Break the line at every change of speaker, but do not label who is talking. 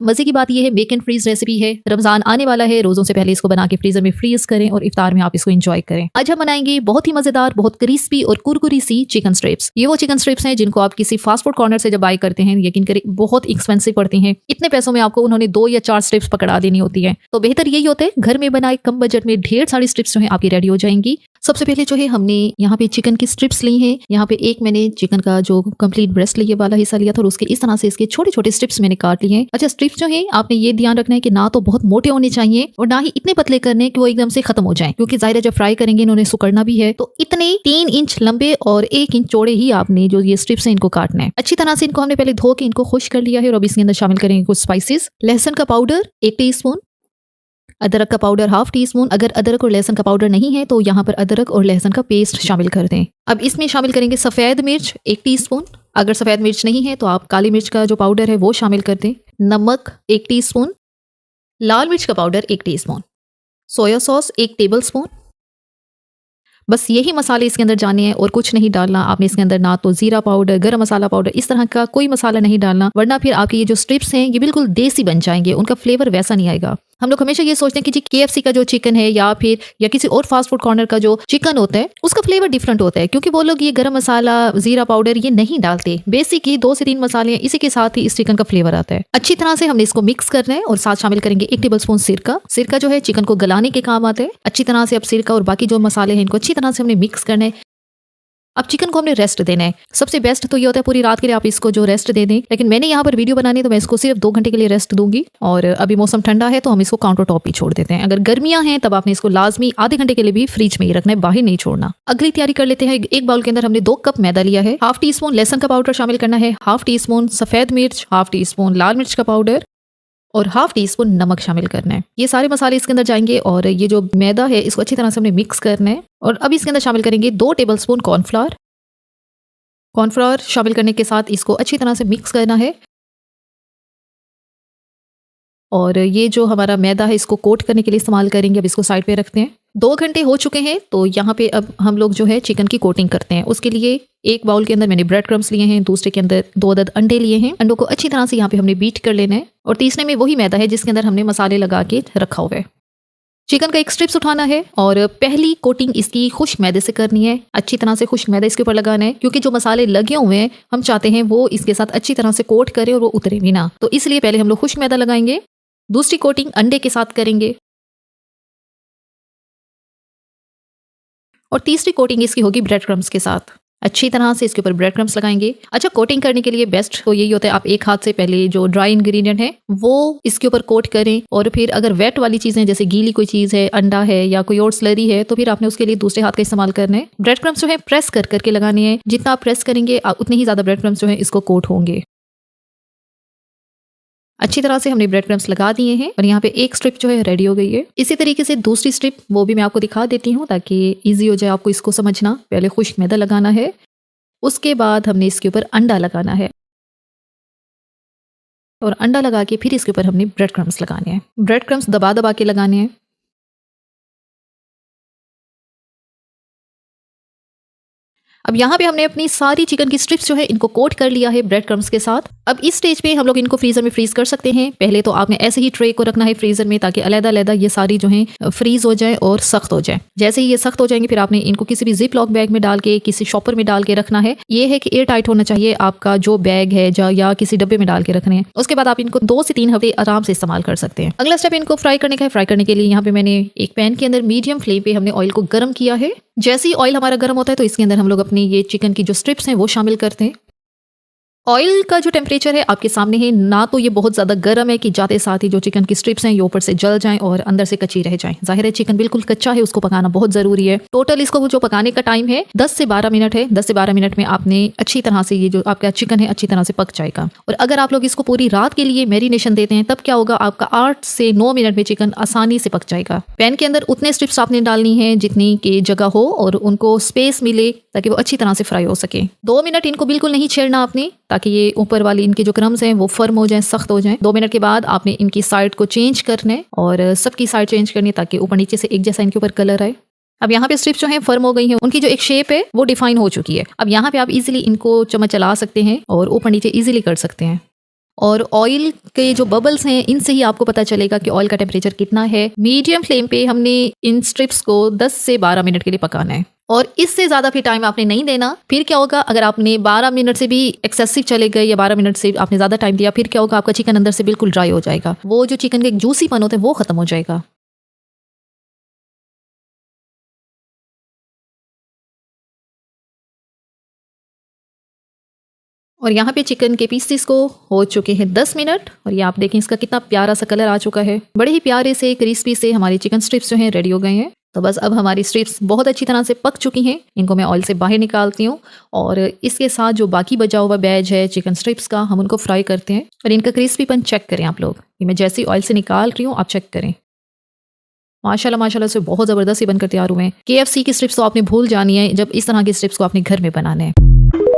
मजे की बात यह है मेक एंड फ्रीज रेसिपी है। रमजान आने वाला है, रोजों से पहले इसको बना के फ्रीजर में फ्रीज करें और इफ्तार में आप इसको एंजॉय करें। आज हम बनाएंगे बहुत ही मजेदार, बहुत क्रिस्पी और कुरकुरी सी चिकन स्ट्रिप्स। ये वो चिकन स्ट्रिप्स हैं जिनको आप किसी फास्ट फूड कॉर्नर से जब बाय करते हैं, यकीन करें बहुत एक्सपेंसिव पड़ती हैं। इतने पैसों में आपको उन्होंने 2 या 4 स्ट्रिप्स पकड़ा देनी होती है। तो बेहतर यही होता है घर में बनाए कम बजट में ढेर सारी स्ट्रिप्स जो है आपकी रेडी हो जाएंगी। सबसे पहले जो है हमने यहाँ पे चिकन की स्ट्रिप्स ली हैं। यहाँ पे एक मैंने चिकन का जो कंप्लीट ब्रेस्ट लिए वाला हिस्सा लिया था और उसके इस तरह से इसके छोटे छोटे स्ट्रिप्स मैंने काट लिए हैं। अच्छा, स्ट्रिप्स जो है आपने ये ध्यान रखना है कि ना तो बहुत मोटे होने चाहिए और ना ही इतने पतले करने कि वो एकदम से खत्म हो जाए, क्योंकि जाहिर है जब फ्राई करेंगे इन्होंने सुकड़ना भी है। तो इतने 3 इंच लंबे और 1 इंच चौड़े ही आपने जो ये स्ट्रिप्स हैं इनको काटना है। अच्छी तरह से इनको हमने पहले धो के इनको खुश कर लिया है और अब इसके अंदर शामिल करेंगे कुछ स्पाइसेस। लहसुन का पाउडर 1 टीस्पून, अदरक का पाउडर 1/2 टीस्पून। अगर अदरक और लहसुन का पाउडर नहीं है तो यहाँ पर अदरक और लहसुन का पेस्ट शामिल कर दें। अब इसमें शामिल करेंगे सफ़ेद मिर्च 1 टीस्पून। अगर सफ़ेद मिर्च नहीं है तो आप काली मिर्च का जो पाउडर है वो शामिल कर दें। नमक 1 टीस्पून, लाल मिर्च का powder 1 teaspoon, soya sauce 1 tablespoon. बस यही मसाले इसके अंदर जाने हैं और कुछ नहीं डालना आपने इसके अंदर, ना तो जीरा पाउडर, गरम मसाला पाउडर, इस तरह का कोई मसाला नहीं डालना, वरना फिर आपके ये जो स्ट्रिप्स हैं ये बिल्कुल देसी बन जाएंगे, उनका फ्लेवर वैसा नहीं आएगा। हम लोग हमेशा ये सोचते हैं कि जी KFC का जो चिकन है या किसी और फास्ट फूड कॉर्नर का जो चिकन होता है उसका फ्लेवर डिफरेंट होता है, क्योंकि वो लोग ये गरम मसाला, जीरा पाउडर ये नहीं डालते। बेसिक ही 2 से 3 मसाले हैं, इसी के साथ ही इस चिकन का फ्लेवर आता है। अच्छी तरह से हमने इसको मिक्स करना है और साथ शामिल करेंगे 1 टेबलस्पून सिरका। सिरका जो है चिकन को गलाने के काम आता है। अच्छी तरह से अब सिरका और बाकी जो मसाले हैं इनको अच्छी तरह से हमने मिक्स करना है। अब चिकन को हमने रेस्ट देना है। सबसे बेस्ट तो ये होता है पूरी रात के लिए आप इसको जो रेस्ट दे दें, लेकिन मैंने यहाँ पर वीडियो बनानी है तो मैं इसको सिर्फ 2 घंटे के लिए रेस्ट दूंगी। और अभी मौसम ठंडा है तो हम इसको काउंटर टॉप ही छोड़ देते हैं। अगर गर्मियां हैं तब आपने इसको लाजमी आधे घंटे के लिए भी फ्रिज में ही रखना है, बाहर नहीं छोड़ना। अगली तैयारी कर लेते हैं। एक बाउल के अंदर हमने 2 कप मैदा लिया है। 1/2 टीस्पून लहसुन का पाउडर शामिल करना है, 1/2 टीस्पून सफेद मिर्च, 1/2 टीस्पून लाल मिर्च का पाउडर और 1/2 टीस्पून नमक शामिल करना है। ये सारे मसाले इसके अंदर जाएंगे और ये जो मैदा है इसको अच्छी तरह से हमने मिक्स करना है। और अब इसके अंदर शामिल करेंगे 2 टेबलस्पून कॉर्नफ्लावर। कॉर्नफ्लावर शामिल करने के साथ इसको अच्छी तरह से मिक्स करना है। और ये जो हमारा मैदा है इसको कोट करने के लिए इस्तेमाल करेंगे। अब इसको साइड पे रखते हैं। 2 घंटे हो चुके हैं तो यहाँ पे अब हम लोग जो है चिकन की कोटिंग करते हैं। उसके लिए एक बाउल के अंदर मैंने ब्रेड क्रम्स लिए हैं, दूसरे के अंदर 2 अदद अंडे लिए हैं। अंडों को अच्छी तरह से यहाँ पे हमने बीट कर लेना है। और तीसरे में वही मैदा है जिसके अंदर हमने मसाले लगा के रखा हुआ है। चिकन का एक स्ट्रिप्स उठाना है और पहली कोटिंग इसकी खुश्क मैदे से करनी है। अच्छी तरह से खुश्क मैदा इसके ऊपर लगाना है, क्योंकि जो मसाले लगे हुए हैं हम चाहते हैं वो इसके साथ अच्छी तरह से कोट करें और वो उतरे भी ना। तो इसलिए पहले हम लोग खुश्क मैदा लगाएंगे। दूसरी कोटिंग अंडे के साथ करेंगे और तीसरी कोटिंग इसकी होगी ब्रेड क्रम्स के साथ। अच्छी तरह से इसके ऊपर ब्रेड क्रम्स लगाएंगे। अच्छा, कोटिंग करने के लिए बेस्ट तो यही होता है आप एक हाथ से पहले जो ड्राई इंग्रेडिएंट है वो इसके ऊपर कोट करें, और फिर अगर वेट वाली चीजें जैसे गीली कोई चीज है, अंडा है या कोई और स्लरी है, तो फिर आपने उसके लिए दूसरे हाथ का इस्तेमाल करना है। ब्रेड क्रम्स जो है प्रेस कर करके लगाने हैं। जितना आप प्रेस करेंगे उतने ही ज्यादा ब्रेड क्रम्स जो है इसको कोट होंगे। अच्छी तरह से हमने ब्रेड क्रम्स लगा दिए हैं और यहाँ पे एक स्ट्रिप जो है रेडी हो गई है। इसी तरीके से दूसरी स्ट्रिप वो भी मैं आपको दिखा देती हूँ ताकि इजी हो जाए आपको इसको समझना। पहले खुश्क मैदा लगाना है, उसके बाद हमने इसके ऊपर अंडा लगाना है और अंडा लगा के फिर इसके ऊपर हमने ब्रेड क्रम्स लगाने हैं। ब्रेड क्रम्स दबा दबा के लगाने हैं। अब यहाँ पे हमने अपनी सारी चिकन की स्ट्रिप्स जो है इनको कोट कर लिया है ब्रेड क्रम्स के साथ। अब इस स्टेज पे हम लोग इनको फ्रीजर में फ्रीज कर सकते हैं। पहले तो आपने ऐसे ही ट्रे को रखना है फ्रीजर में ताकि अलग-अलग ये सारी जो है फ्रीज हो जाए और सख्त हो जाए। जैसे ही ये सख्त हो जाएंगे फिर आपने इनको किसी भी जिप लॉक बैग में डाल के, किसी शॉपर में डाल के रखना है। ये है कि एयर टाइट होना चाहिए आपका जो बैग है या किसी डब्बे में डाल के रखने हैं। उसके बाद आप इनको 2 से 3 हफ्ते आराम से इस्तेमाल कर सकते हैं। अगला स्टेप इनको फ्राई करने का है। फ्राई करने के लिए यहाँ पे मैंने एक पैन के अंदर मीडियम फ्लेम पे हमने ऑयल को गर्म किया है। जैसे ही ऑयल हमारा गर्म होता है तो इसके अंदर हम लोग अपनी ये चिकन की जो स्ट्रिप्स हैं वो शामिल करते हैं। ऑयल का जो टेम्परेचर है आपके सामने है, ना तो ये बहुत ज़्यादा गर्म है कि जाते साथ ही जो चिकन की स्ट्रिप्स हैं ये ऊपर से जल जाएं और अंदर से कच्ची रह जाएं। जाहिर है चिकन बिल्कुल कच्चा है, उसको पकाना बहुत ज़रूरी है। टोटल इसको जो पकाने का टाइम है 10 से 12 मिनट है। 10 से 12 मिनट में आपने अच्छी तरह से ये जो आपका चिकन है अच्छी तरह से पक जाएगा। और अगर आप लोग इसको पूरी रात के लिए मैरिनेशन देते हैं तब क्या होगा, आपका 8 से 9 मिनट में चिकन आसानी से पक जाएगा। पैन के अंदर उतने स्ट्रिप्स आपने डालनी है जितनी की जगह हो और उनको स्पेस मिले ताकि वो अच्छी तरह से फ्राई हो सके। 2 मिनट इनको बिल्कुल नहीं छेड़ना आपने, ताकि ये ऊपर वाली इनके जो क्रम्स हैं वो फर्म हो जाएं, सख्त हो जाएं। 2 मिनट के बाद आपने इनकी साइड को चेंज करना है और सबकी साइड चेंज करनी है ताकि ऊपर नीचे से एक जैसा इनके ऊपर कलर आए। अब यहाँ पे स्ट्रिप्स जो हैं फर्म हो गई हैं, उनकी जो एक शेप है वो डिफाइन हो चुकी है। अब यहाँ पे आप इजीली इनको चम्मच चला सकते हैं और ऊपर नीचे इजीली कर सकते हैं। और ऑयल के जो बबल्स हैं इनसे ही आपको पता चलेगा कि ऑयल का टेम्परेचर कितना है। मीडियम फ्लेम पे हमने इन स्ट्रिप्स को 10 से 12 मिनट के लिए पकाना है और इससे ज़्यादा फिर टाइम आपने नहीं देना। फिर क्या होगा, अगर आपने 12 मिनट से भी एक्सेसिव चले गए या 12 मिनट से आपने ज़्यादा टाइम दिया, फिर क्या होगा, आपका चिकन अंदर से बिल्कुल ड्राई हो जाएगा। वो जो चिकन का एक जूसीपन होता है वो खत्म हो जाएगा। और यहाँ पे चिकन के पीसेस को हो चुके हैं 10 मिनट और ये आप देखें इसका कितना प्यारा सा कलर आ चुका है। बड़े ही प्यारे से क्रिस्पी से हमारी चिकन स्ट्रिप्स जो हैं रेडी हो गए हैं। तो बस अब हमारी स्ट्रिप्स बहुत अच्छी तरह से पक चुकी हैं। इनको मैं ऑयल से बाहर निकालती हूँ और इसके साथ जो बाकी बचा हुआ बैच है चिकन स्ट्रिप्स का, हम उनको फ्राई करते हैं। और इनका क्रिस्पीपन चेक करें आप लोग, ये मैं जैसे ही ऑयल से निकाल रही हूँ आप चेक करें। माशाल्लाह माशाल्लाह से बहुत ज़बरदस्त ही बनकर तैयार हुए हैं। KFC की स्ट्रिप्स तो आपने भूल जानी है जब इस तरह की स्ट्रिप्स को आपने घर में बनाने हैं।